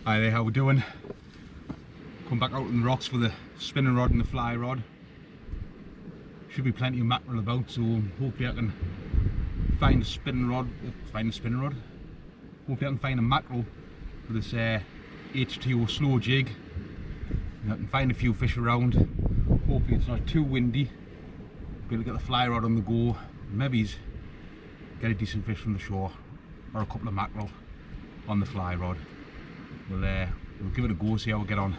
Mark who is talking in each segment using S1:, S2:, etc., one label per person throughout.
S1: Hi there, how we doing? Come back out on the rocks for the spinning rod and the fly rod. Should be plenty of mackerel about, so hopefully I can find a spinning rod. Hopefully I can find a mackerel for this H2O slow jig. I can find a few fish around. Hopefully it's not too windy. Be able to get the fly rod on the go. Maybe get a decent fish from the shore, or a couple of mackerel on the fly rod. We'll give it a go, see how we get on.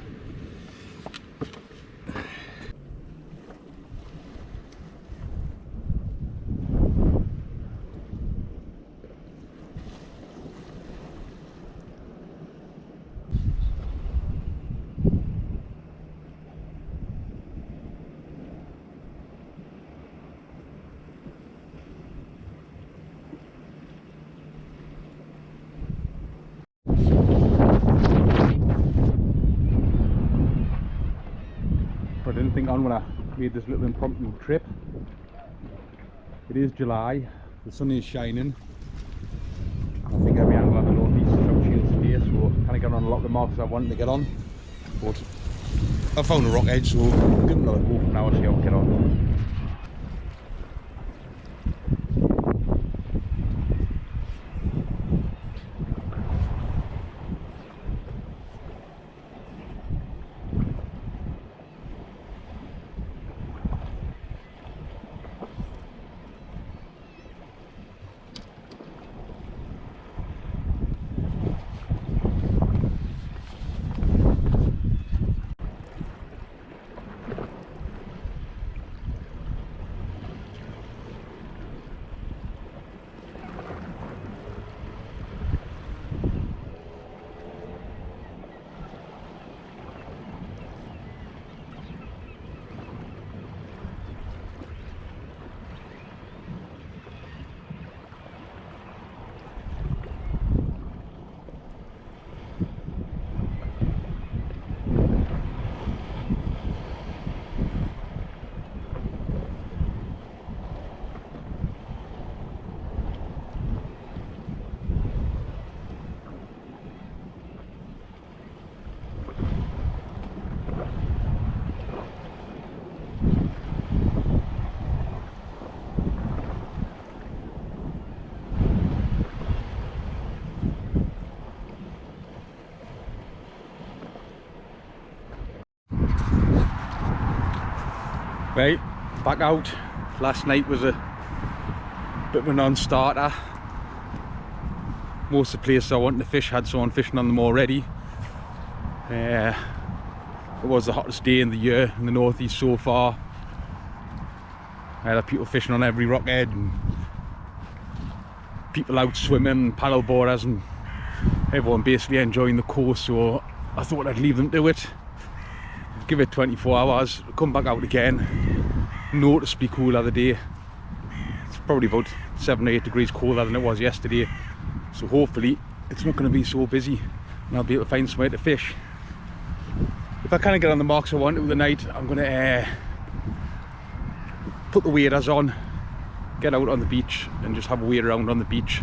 S1: I didn't think on when I made this little impromptu trip. It is July, the sun is shining. I think every angle on the northeast is out shields today, so I kind of got on a lot of the marks I wanted to get on. But I found a rock edge, so I'll give it another go from now and see how I get on. Right, back out. Last night was a bit of a non-starter. Most of the places I wanted to fish had someone fishing on them already. It was the hottest day in the year in the northeast so far. I had people fishing on every rock edge and people out swimming, paddle boarders, and everyone basically enjoying the course, so I thought I'd leave them to it. Give it 24 hours, come back out again. Noticeably cooler the day. It's probably about 7 or 8 degrees colder than it was yesterday, so hopefully it's not going to be so busy and I'll be able to find somewhere to fish. If I kind of get on the marks I want to the night, I'm going to put the waders on, get out on the beach and just have a wade around on the beach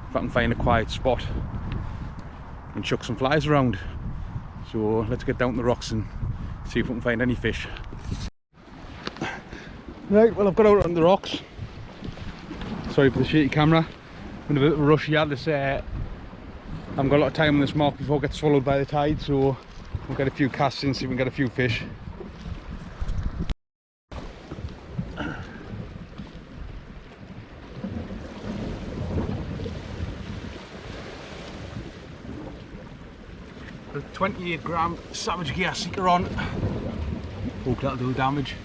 S1: if I can find a quiet spot, and chuck some flies around. So let's get down to the rocks and see if we can find any fish. Right, well, I've got out on the rocks. Sorry for the shaky camera. I'm in a bit of a rush here. I haven't got a lot of time on this mark before it gets swallowed by the tide, so we'll get a few casts in, see if we can get a few fish. The 28 gram Savage Gear Seeker on. Hope that'll do damage.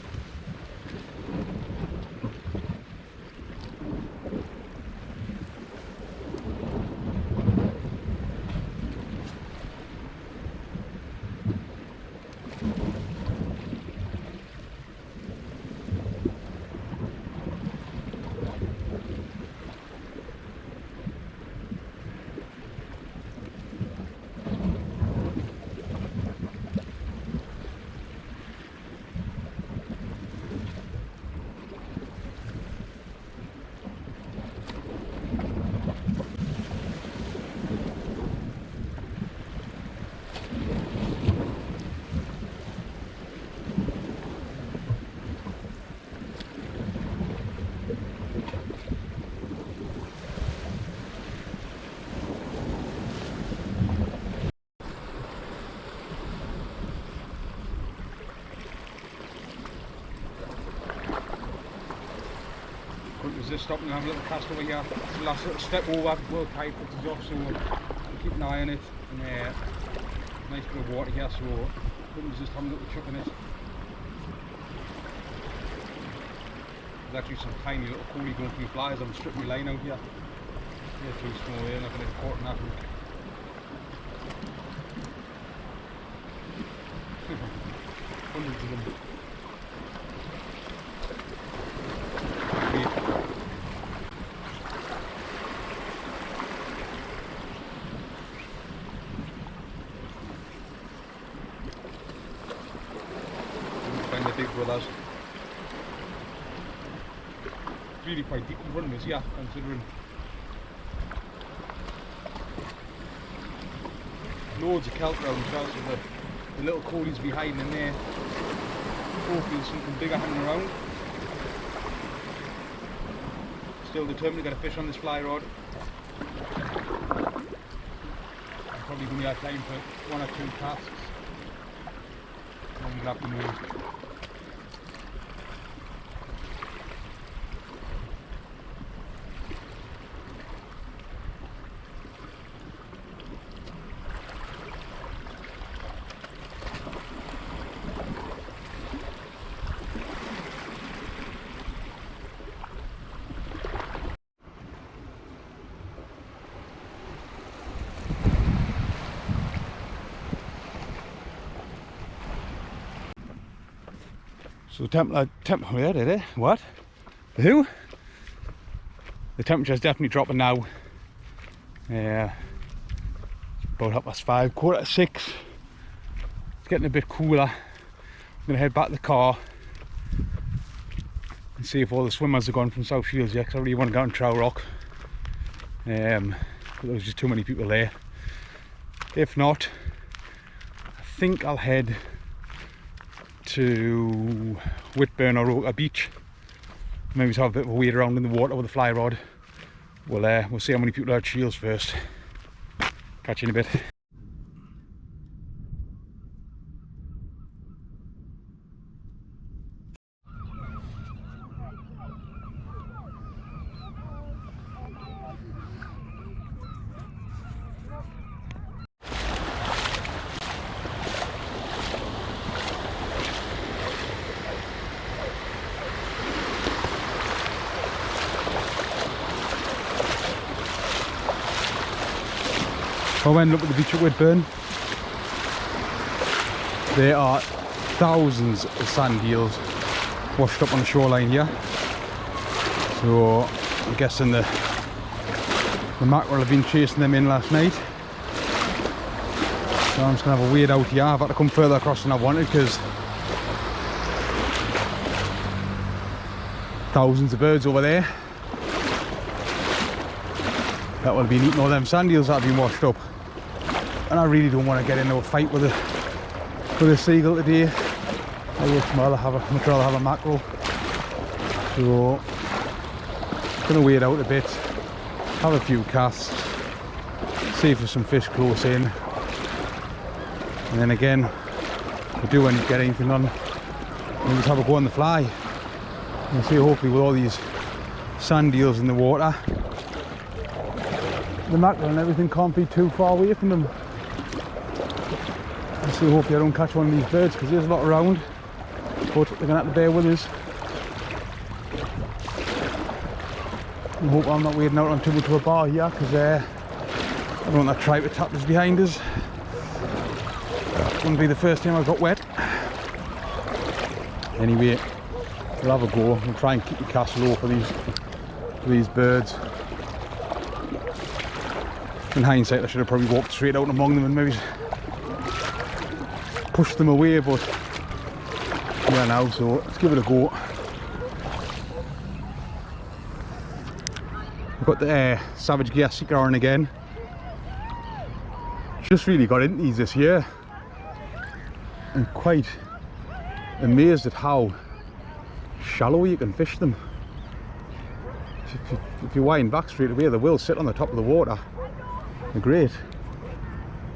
S1: just stopping and having a little cast over here. It's the last little step over before the tide puts us off, so we'll keep an eye on it. And nice bit of water here, so we'll just have a little chuck in it. There's actually some tiny little coolie going through flies. I'm stripping my line out here. They're too small, they're not going to get caught in that hook. Hundreds of them. Find the big brothers. It's really quite deep in front of us, yeah, considering loads of kelp around as well, so the little coalies be hiding in there. Hopefully there's something bigger hanging around. Still determined to get a fish on this fly rod. I'm probably going to have time for 1 or 2 casts. And we'll have to move. So what? Who? The temperature's definitely dropping now. About 5:30, 5:45. It's getting a bit cooler. I'm gonna head back to the car and see if all the swimmers have gone from South Shields yet, because I really want to go on Trow Rock. But there was just too many people there. If not, I think I'll head to Whitburn or Roker Beach. Maybe just have a bit of a wade around in the water with the fly rod. We'll see how many people are at Shields first. Catch you in a bit. I went up at the beach at Whitburn. There are thousands of sand eels washed up on the shoreline here. So I'm guessing the mackerel have been chasing them in last night. So I'm just going to have a wade out here. I've had to come further across than I wanted because thousands of birds over there that will have been eating all them sand eels that have been washed up. And I really don't want to get into a fight with a seagull today. I would much rather have a mackerel. So I'm going to wait out a bit, have a few casts, see if there's some fish close in, and then again, if I do end up getting anything on, we'll just have a go on the fly. And see, hopefully with all these sand eels in the water, the mackerel and everything can't be too far away from them. And so hopefully I don't catch one of these birds, because there's a lot around, but they're going to have to bear with us. I hope I'm not wading out on too much of a bar here, because I don't want that triceratops behind us. It wouldn't be the first time I got wet. Anyway, we'll have a go. We'll try and keep the cast low for these birds. In hindsight, I should have probably walked straight out among them and maybe pushed them away, but yeah, now, so let's give it a go. I've got the Savage Gear Seeker on again. Just really got into these this year. I'm quite amazed at how shallow you can fish them. If you wind back straight away, they will sit on the top of the water. They're great.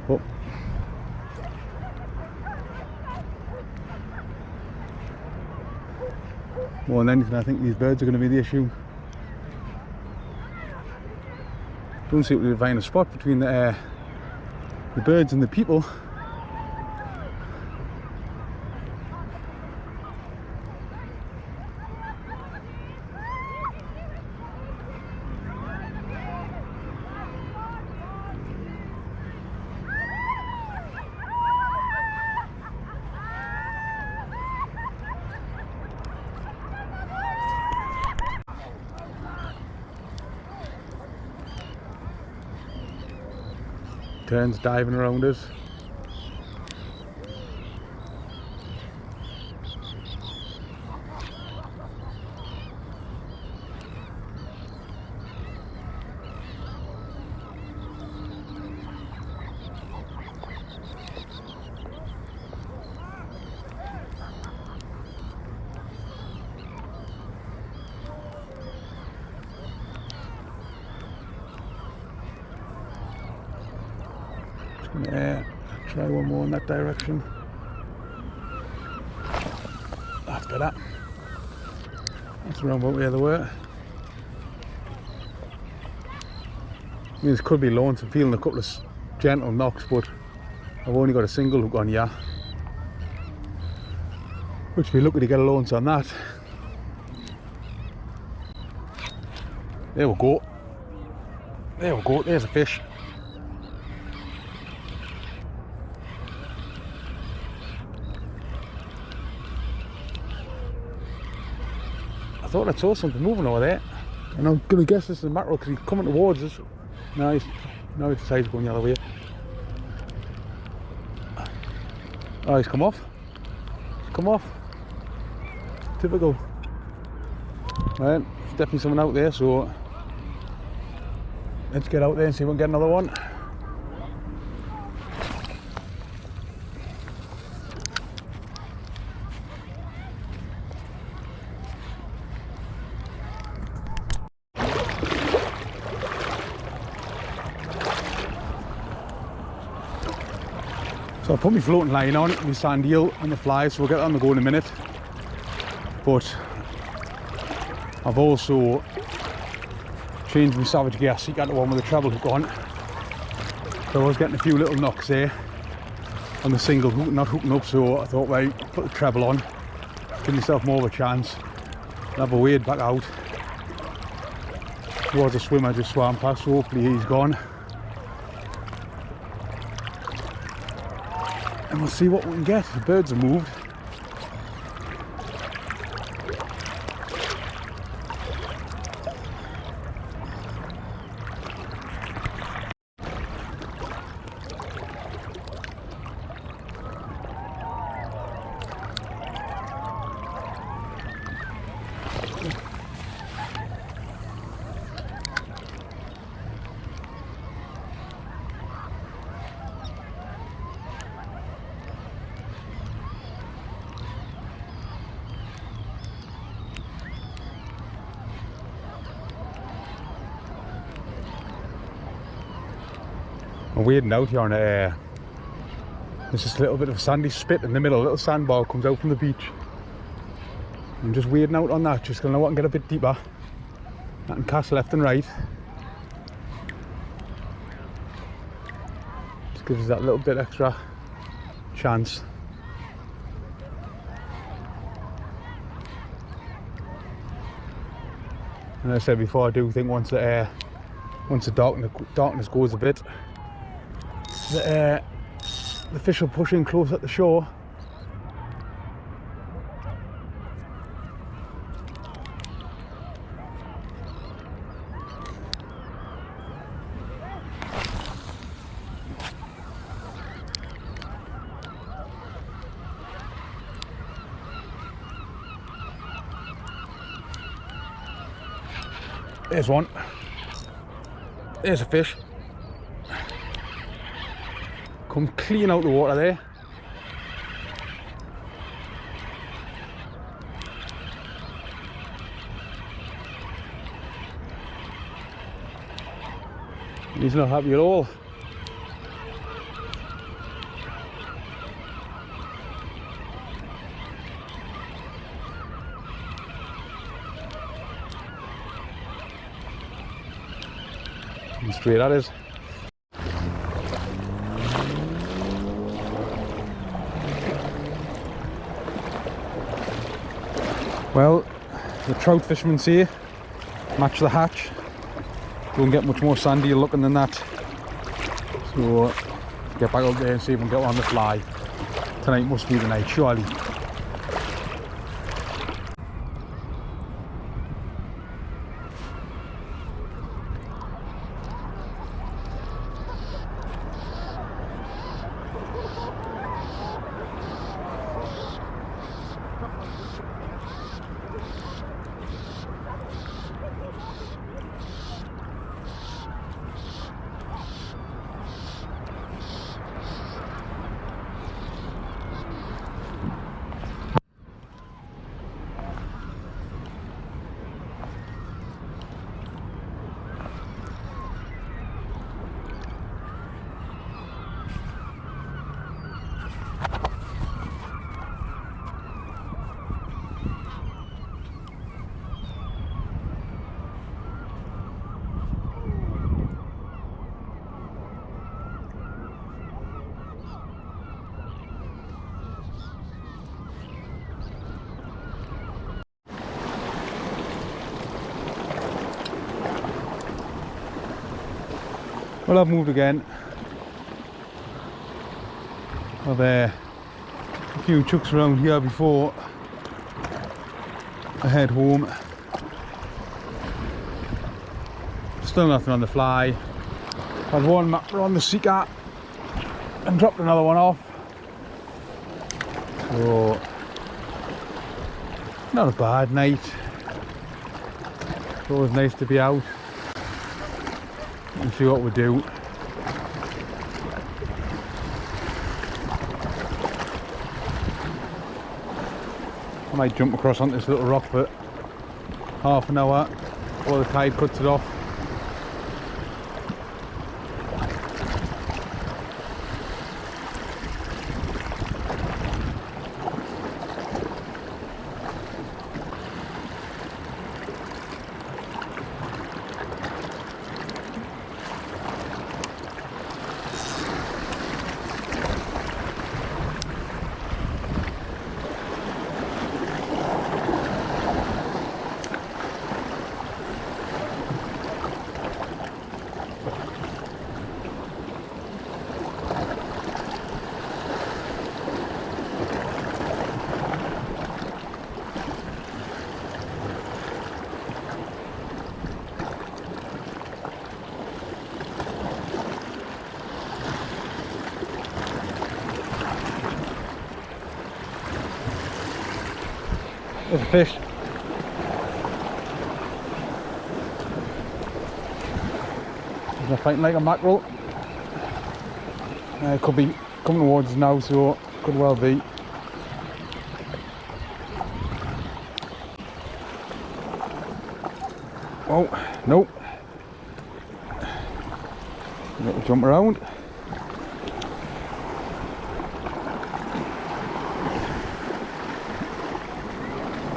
S1: But more than anything, I think these birds are going to be the issue. Don't seem to find a spot between the birds and the people. Turns diving around us. Try one more in that direction. That's better. That's around about where they were. I mean, this could be loads. I'm feeling a couple of gentle knocks, but I've only got a single hook on here, which we're lucky to get a launch on that. There we go. There we go. There's a fish. I thought I saw something moving over there, and I'm going to guess this is a mackerel because he's coming towards us. Now he decides to go the other way. Oh, he's come off. He's come off. Typical. Right, there's definitely someone out there, so let's get out there and see if we can get another one. So I put my floating line on, my sand eel and the fly, so we'll get that on the go in a minute. But I've also changed my Savage Gear Seeker to one with a treble hook on. So I was getting a few little knocks there on the single hook, not hooking up, so I thought, right, put the treble on, give myself more of a chance, and have a wade back out. There was a swimmer just swam past, so hopefully he's gone. And we'll see what we can get. The birds have moved. I'm wading out here on there's just a little bit of a sandy spit in the middle, a little sandbar comes out from the beach. I'm just wading out on that, just gonna know what and get a bit deeper. I can cast left and right. Just gives us that little bit extra chance. And as I said before, I do think once the darkness goes a bit, the fish will push in close at the shore. There's one. There's a fish. Come clean out the water there. He's not happy at all. And straight that is. Well, the trout fishermen say match the hatch. Don't get much more sandy looking than that. So get back out there and see if we can get on the fly. Tonight must be the night, surely. Well, I've moved again. I've a few chucks around here before I head home. Still nothing on the fly. Had one mackerel on the seeker and dropped another one off. So, not a bad night. It's always nice to be out and see what we do. I might jump across on this little rock for half an hour before the tide cuts it off. There's a fish. They're fighting like a mackerel. It could be coming towards us now, so could well be. Oh, nope. Little jump around.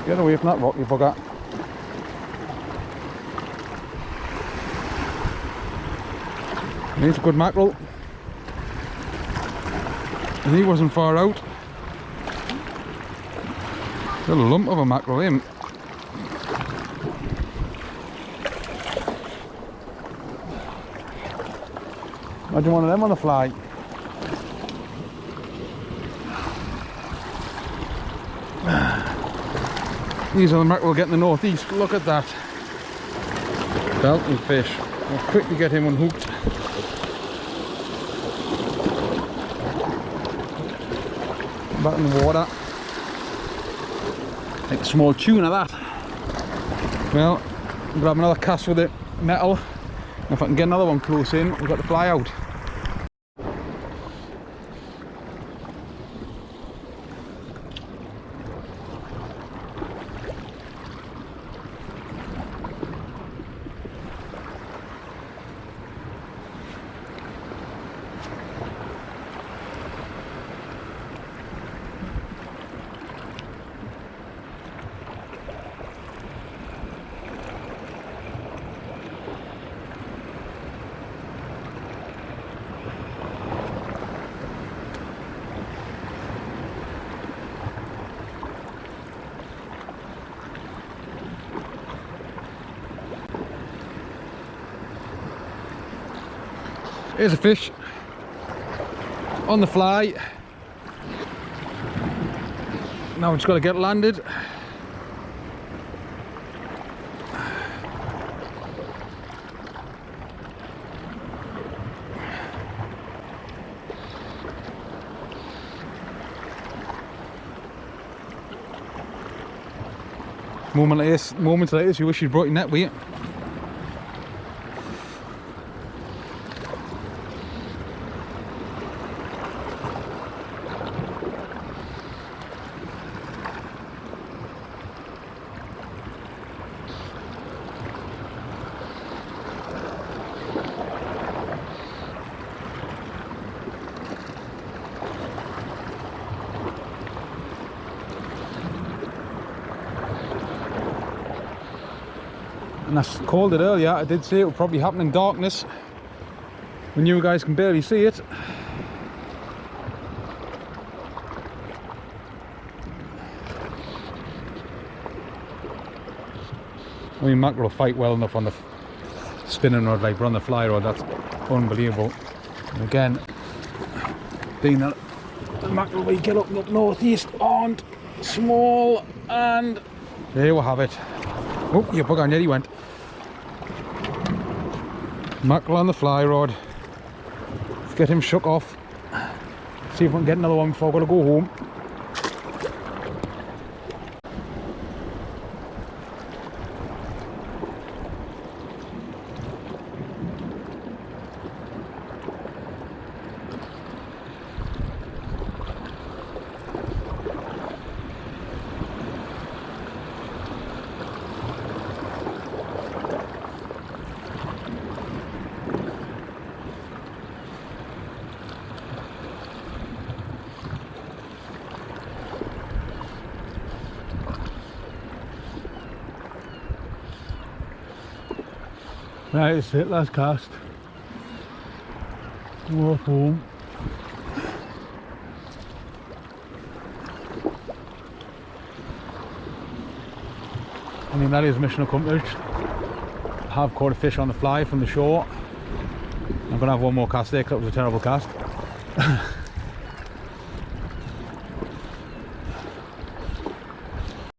S1: Get away from that rock, you bugger. He's a good mackerel. And he wasn't far out. Little lump of a mackerel, him. Imagine one of them on the fly. These are the mackerel getting the northeast. Look at that. Belting fish. I'll quickly get him unhooked. Back in the water. Take a small tuna that. Well, I'll grab another cast with it metal. And if I can get another one close in, we've got the fly out. Here's a fish on the fly. Now we've just got to get landed. Moments like this, you wish you'd brought your net with you. And I called it earlier, I did say it would probably happen in darkness when you guys can barely see it. I mean, mackerel will fight well enough on the spinning rod, like, but on the fly rod, that's unbelievable. And again, being that the mackerel we get up northeast aren't small, and there we have it. Oh, you bug on, there he went. Mackerel on the fly rod. Let's get him shook off. See if we can get another one before I've got to go home. Right, it's it, last cast. We're off home. I mean, that is mission accomplished. I have caught a fish on the fly from the shore. I'm going to have one more cast there because it was a terrible cast.